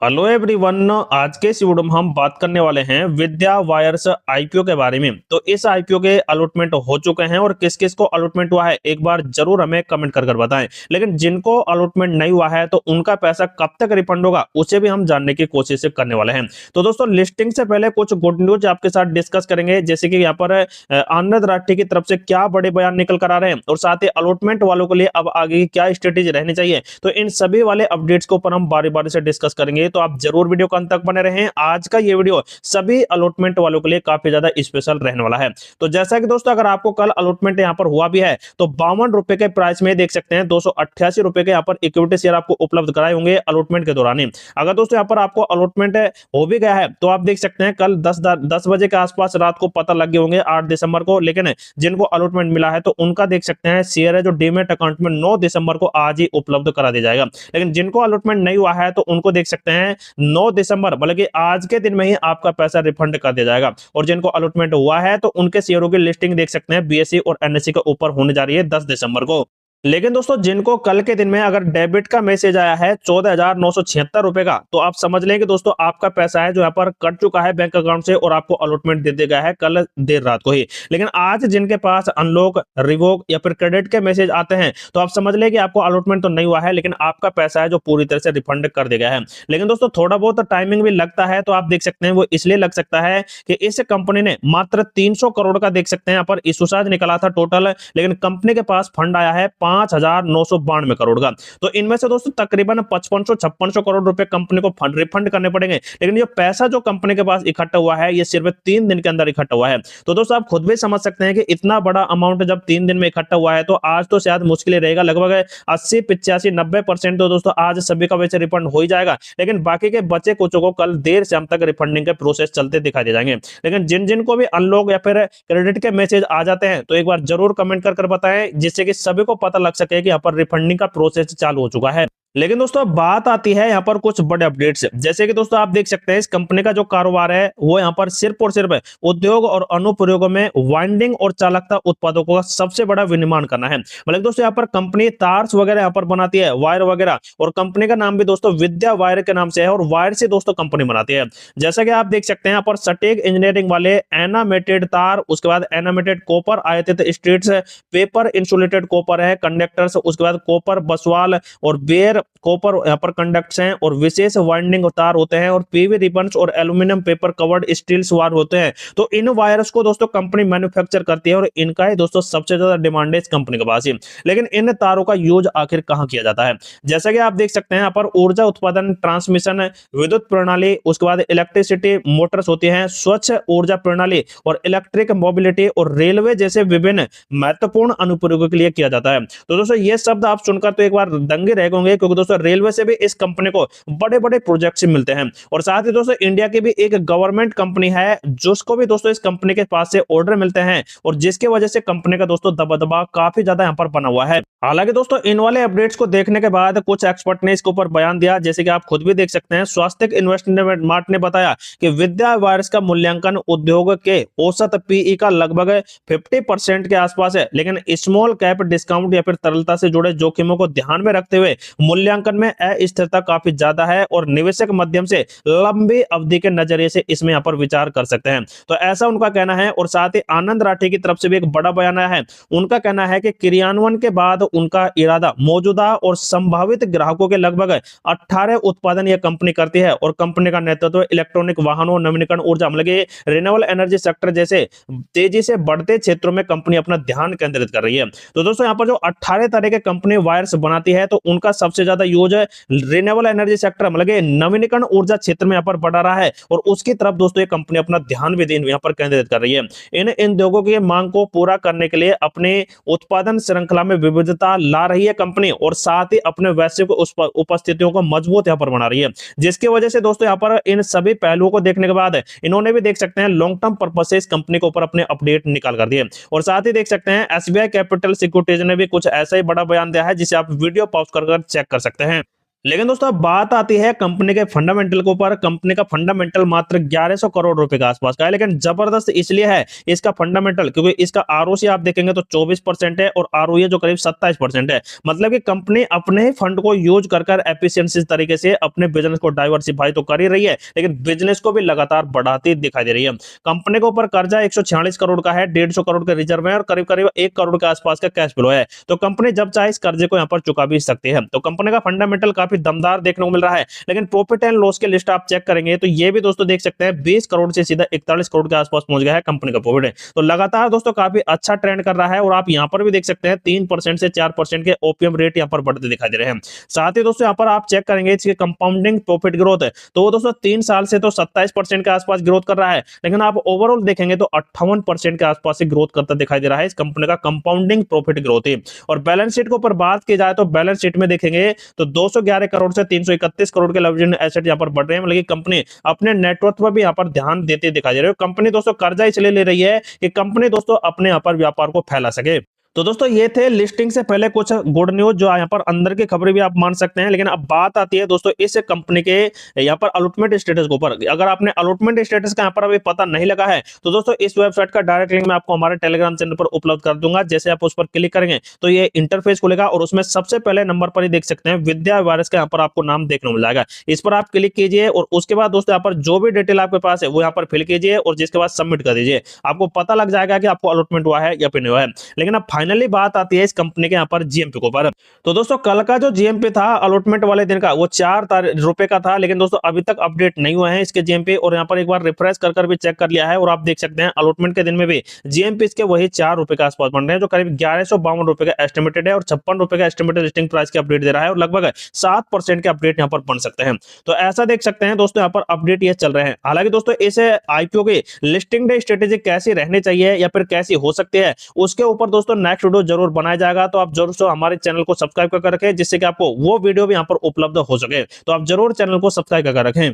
Hello everyone. आज के इस वीडियो में हम बात करने वाले हैं विद्या वायर्स आईपीओ के बारे में। तो इस आईपीओ के अलॉटमेंट हो चुके हैं और किस किस को अलॉटमेंट हुआ है एक बार जरूर हमें कमेंट कर बताएं। लेकिन जिनको अलॉटमेंट नहीं हुआ है तो उनका पैसा कब तक रिफंड होगा उसे भी हम जानने की कोशिश करने वाले हैं। तो दोस्तों लिस्टिंग से पहले कुछ गुड न्यूज आपके साथ डिस्कस करेंगे, जैसे कि यहाँ पर आनंद राठी की तरफ से क्या बड़े बयान निकल कर आ रहे हैं और साथ ही अलॉटमेंट वालों के लिए अब आगे की क्या स्ट्रेटेजी रहनी चाहिए। तो इन सभी वाले अपडेट्स को ऊपर हम बारी बारी से डिस्कस करेंगे, तो आप जरूर वीडियो को अंत तक बने रहें। आज का ये वीडियो सभी अलॉटमेंट वालों के लिए काफी ज्यादा स्पेशल रहने वाला है। तो जैसा कि दोस्तों अगर आपको कल अलॉटमेंट यहाँ पर हुआ भी है तो 52 रुपए के प्राइस में देख सकते हैं 288 रुपए के यहाँ पर इक्विटी शेयर आपको उपलब्ध कराए होंगे अलॉटमेंट के दौरान ही। अगर दोस्तों यहाँ पर आपको अलॉटमेंट हो भी गया है तो आप देख सकते हैं कल 10 बजे के आसपास रात को पता लग गए होंगे 8 दिसंबर को। लेकिन जिनको अलॉटमेंट मिला है तो उनका देख सकते हैं शेयर है जो डीमेट अकाउंट में 9 दिसंबर को आज ही उपलब्ध करा दिया जाएगा। लेकिन जिनको अलॉटमेंट नहीं हुआ है तो उनको देख सकते हैं 9 दिसंबर मतलब कि आज के दिन में ही आपका पैसा रिफंड कर दिया जाएगा। और जिनको अलॉटमेंट हुआ है तो उनके शेयरों की लिस्टिंग देख सकते हैं बीएसई और एनएसई के ऊपर होने जा रही है 10 दिसंबर को। लेकिन दोस्तों जिनको कल के दिन में अगर डेबिट का मैसेज आया है 14,976 रुपए का, तो आप समझ लें कि दोस्तों आपका पैसा है जो यहाँ पर कट चुका है बैंक अकाउंट से और आपको अलॉटमेंट दे दिया गया है कल देर रात को ही। लेकिन आज जिनके पास अनलॉक, रिवोक या फिर क्रेडिट के मैसेज आते हैं तो आप समझ लें कि आपको अलॉटमेंट तो नहीं हुआ है, लेकिन आपका पैसा है जो पूरी तरह से रिफंड कर दिया गया है। लेकिन दोस्तों थोड़ा बहुत टाइमिंग भी लगता है, तो आप देख सकते हैं वो इसलिए लग सकता है कि इस कंपनी ने मात्र 300 करोड़ का देख सकते हैं यहाँ पर इशू चार्ज निकला था टोटल, लेकिन कंपनी के पास फंड आया है 5,992 करोड़ का। तो इनमें से दोस्तों तकरीबन 5500-5600 करोड़ रुपए कंपनी को फंड रिफंड करने पड़ेंगे। लेकिन ये पैसा जो कंपनी के पास इकट्ठा हुआ है ये सिर्फ 3 दिन के अंदर इकट्ठा हुआ है। तो दोस्तों आप खुद भी समझ सकते हैं कि इतना बड़ा अमाउंट जब 3 दिन में इकट्ठा हुआ है तो आज तो शायद मुश्किल ही रहेगा। लगभग 80-85-90% तो दोस्तों आज सभी का वैसे रिफंड हो ही जाएगा, लेकिन बाकी के बचे कुछ को कल देर शाम तक रिफंडिंग के प्रोसेस चलते दिखाई दे जाएंगे। लेकिन जिन जिन को भी अनलॉक या फिर क्रेडिट के मैसेज आ जाते हैं तो एक बार जरूर कमेंट कर बताएं, जिससे कि सभी को पता लग सके कि यहाँ पर रिफंडिंग का प्रोसेस चालू हो चुका है। लेकिन दोस्तों बात आती है यहाँ पर कुछ बड़े अपडेट्स, जैसे कि दोस्तों आप देख सकते हैं इस कंपनी का जो कारोबार है वो यहाँ पर सिर्फ और सिर्फ उद्योग और अनुप्रयोगों में वाइंडिंग और चालकता उत्पादों का सबसे बड़ा विनिर्माण करना है। मतलब दोस्तों यहाँ पर कंपनी तार्स वगैरह यहाँ पर बनाती है, वायर वगैरह, और कंपनी का नाम भी दोस्तों विद्या वायर के नाम से है और वायर से दोस्तों कंपनी बनाती है। जैसा कि आप देख सकते हैं यहाँ पर सटीक इंजीनियरिंग वाले एनामेटेड तार, उसके बाद एनामेटेड कॉपर आयातित स्ट्रीट्स, पेपर इंसुलेटेड कॉपर है, कंडक्टर्स, उसके बाद कॉपर बसवाल और बेयर कॉपर यहाँ पर कंडक्ट्स हैं, और विशेष वाइंडिंग तार होते हैं, और पीवी रिबन्स और aluminium paper covered steels wire होते हैं। तो इन वायर्स को दोस्तों कंपनी मैन्युफैक्चर करती है और इनका ही दोस्तों सबसे ज्यादा डिमांड है इस कंपनी के पास ही। लेकिन इन तारों का यूज आखिर कहां किया जाता है, जैसा कि आप देख सकते हैं यहाँ पर ऊर्जा उत्पादन, ट्रांसमिशन, विद्युत प्रणाली, उसके बाद इलेक्ट्रिसिटी मोटर्स होती हैं, स्वच्छ ऊर्जा प्रणाली और इलेक्ट्रिक मोबिलिटी और रेलवे जैसे विभिन्न महत्वपूर्ण अनुप्रयोगों के लिए किया जाता है। तो दोस्तों ये शब्द आप सुनकर तो एक बार दंगे रह गए, क्योंकि दोस्तों रेलवे से भी इस कंपनी को बड़े बड़े प्रोजेक्ट्स मिलते हैं। और साथ ही दोस्तों इंडिया की भी एक गवर्नमेंट कंपनी है जिसको भी दोस्तों इस कंपनी के पास से ऑर्डर मिलते हैं, और जिसकी वजह से कंपनी का दोस्तों दबदबा काफी ज्यादा यहाँ पर बना हुआ है। हालांकि दोस्तों इन वाले अपडेट्स को देखने के बाद कुछ एक्सपर्ट ने इसके ऊपर बयान दिया, जैसे कि आप खुद भी देख सकते हैं। स्वास्थ्य इन्वेस्टमेंट ने बताया कि विद्या वायर्स का मूल्यांकन उद्योग के औसत पीई का लगभग 50% के आसपास है, लेकिन स्मॉल कैप डिस्काउंट या फिर तरलता से जुड़े जोखिमों को ध्यान में रखते हुए मूल्यांकन में अस्थिरता काफी ज्यादा है और निवेशक मध्यम से लंबी अवधि के नजरिए से इसमें यहाँ पर विचार कर सकते हैं। तो ऐसा उनका कहना है। और साथ ही आनंद राठी की तरफ से भी एक बड़ा बयान आया है। उनका कहना है कि क्रियान्वयन के बाद उनका इरादा मौजूदा और संभावित ग्राहकों के लगभग 18 उत्पादन यह कंपनी करती है, और कंपनी का नेतृत्व इलेक्ट्रॉनिक वाहनों, नवीनीकरण ऊर्जा मतलब रिन्यूएबल एनर्जी सेक्टर जैसे तेजी से बढ़ते क्षेत्रों में कंपनी अपना ध्यान केंद्रित कर रही है। तो दोस्तों यहाँ पर जो 18 तरह के कंपनी वायर्स बनाती है तो उनका सबसे ज्यादा यूज रिन्यूएबल एनर्जी सेक्टर मतलब नवीनीकरण ऊर्जा क्षेत्र में यहाँ पर बढ़ा रहा है, और उसकी तरफ दोस्तों ये कंपनी अपना ध्यान भी यहाँ पर केंद्रित कर रही है। इन उद्योगों की मांग को पूरा करने के लिए अपने उत्पादन श्रृंखला में विविधता ला रही है कंपनी, और साथ ही अपने वैश्विक उपस्थितियों को मजबूत यहाँ पर बना रही है, जिसकी वजह से दोस्तों यहाँ पर इन सभी पहलुओं को देखने के बाद इन्होंने भी देख सकते हैं लॉन्ग टर्म पर्पज से इस कंपनी के ऊपर अपने अपडेट निकाल कर दिए। और साथ ही देख सकते हैं एसबीआई कैपिटल सिक्योरिटीज ने भी कुछ ऐसा ही बड़ा बयान दिया है, जिसे आप वीडियो पॉज कर चेक कर सकते हैं। लेकिन दोस्तों अब बात आती है कंपनी के फंडामेंटल के ऊपर। कंपनी का फंडामेंटल मात्र 1100 करोड़ रुपए के आसपास का है, लेकिन जबरदस्त इसलिए है इसका फंडामेंटल क्योंकि इसका आरओसी आप देखेंगे तो 24% है और आरओई जो करीब 27% है। मतलब कि कंपनी अपने ही फंड को यूज कर एफिशिएंसी तरीके से अपने बिजनेस को डाइवर्सिफाई तो कर ही रही है, लेकिन बिजनेस को भी लगातार बढ़ाती दिखाई दे रही है। कंपनी के ऊपर कर्जा 146 करोड़ का है, 150 करोड़ के रिजर्व है और करीब करीब 1 करोड़ के आसपास का कैश फ्लो है। तो कंपनी जब चाहे इस कर्जे को यहाँ पर चुका भी सकती है। तो कंपनी का फंडामेंटल काफी दमदार देखने को मिल रहा है। लेकिन प्रॉफिट एंड लॉस के लिस्ट आप चेक करेंगे तो ये भी दोस्तों देख सकते हैं 20 करोड़ से सीधा 41 करोड़ के आसपास पहुंच गया है कंपनी का प्रॉफिट। तो लगातार दोस्तों काफी अच्छा ट्रेंड कर रहा है और आप यहाँ पर भी देख सकते हैं 3% से 4% के ओपीएम रेट यहाँ पर बढ़ते दिखाई दे रहे हैं। साथ ही दोस्तों यहाँ पर आप चेक करेंगे इसके कंपाउंडिंग प्रॉफिट ग्रोथ है तो वो दोस्तों 3 साल से तो 27% के आसपास ग्रोथ कर रहा है, लेकिन आप ओवरऑल देखेंगे तो 58% के आसपास से ग्रोथ करता दिखाई दे रहा है इस कंपनी का कंपाउंडिंग प्रॉफिट ग्रोथ है। और बैलेंस शीट के ऊपर बात की जाए तो बैलेंस शीट में देखेंगे तो 211 करोड़ से 331 करोड़ के लेवरेज एसेट यहाँ पर बढ़ रहे हैं। मतलब कंपनी अपने नेटवर्क पर भी यहाँ पर ध्यान देते दिखाई दे रही है। कंपनी दोस्तों कर्जा इसलिए ले रही है कि कंपनी दोस्तों अपने यहाँ पर व्यापार को फैला सके। तो दोस्तों ये थे लिस्टिंग से पहले कुछ गुड न्यूज जो यहाँ पर अंदर की खबरें भी आप मान सकते हैं। लेकिन अब बात आती है दोस्तों इस कंपनी के यहाँ पर अलॉटमेंट स्टेटस के ऊपर। अगर आपने अलॉटमेंट स्टेटस का यहाँ पर अभी पता नहीं लगा है तो दोस्तों इस वेबसाइट का डायरेक्ट लिंक मैं आपको हमारे टेलीग्राम चैनल पर उपलब्ध कर दूंगा। जैसे आप उस पर क्लिक करेंगे तो ये इंटरफेस खुलेगा और उसमें सबसे पहले नंबर पर ही देख सकते हैं विद्या वायरस का यहाँ पर आपको नाम देखने को मिल जाएगा। इस पर आप क्लिक कीजिए और उसके बाद दोस्तों यहाँ पर जो भी डिटेल आपके पास है वो यहाँ पर फिल कीजिए और जिसके बाद सबमिट कर दीजिए। आपको पता लग जाएगा कि आपको अलॉटमेंट हुआ है या फिर नहीं हुआ है। लेकिन अब फाइनली बात आती है इस कंपनी के यहाँ पर जीएमपी के ऊपर। तो दोस्तों कल का जो जीएमपी था अलॉटमेंट वाले दिन का वो 4 रुपए का था, लेकिन दोस्तों अभी तक अपडेट नहीं हुआ है इसके जीएमपी। और यहाँ पर एक बार रिफ्रेश कर भी चेक कर लिया है और आप देख सकते हैं अलॉटमेंट के दिन में भी जीएमपी इसके वही 4 रुपए के आसपास बन रहे हैं, जो करीब 1152 रुपए का एस्टिमेटेड है और 56 रुपए का एस्टिमेटेड लिस्टिंग प्राइस की अपडेट दे रहा है और लगभग 7% के अपडेट यहाँ पर बन सकते हैं। तो ऐसा देख सकते हैं दोस्तों यहाँ पर अपडेट ये चल रहे हैं। हालांकि दोस्तों इस आईपीओ की लिस्टिंग डे स्ट्रेटेजी कैसी रहनी चाहिए या फिर कैसी हो सकती है उसके ऊपर दोस्तों नेक्स्ट वीडियो जरूर बनाया जाएगा। तो आप जरूर से हमारे चैनल को सब्सक्राइब कर रखें जिससे कि आपको वो वीडियो भी यहाँ पर उपलब्ध हो सके। तो आप जरूर चैनल को सब्सक्राइब कर रखें।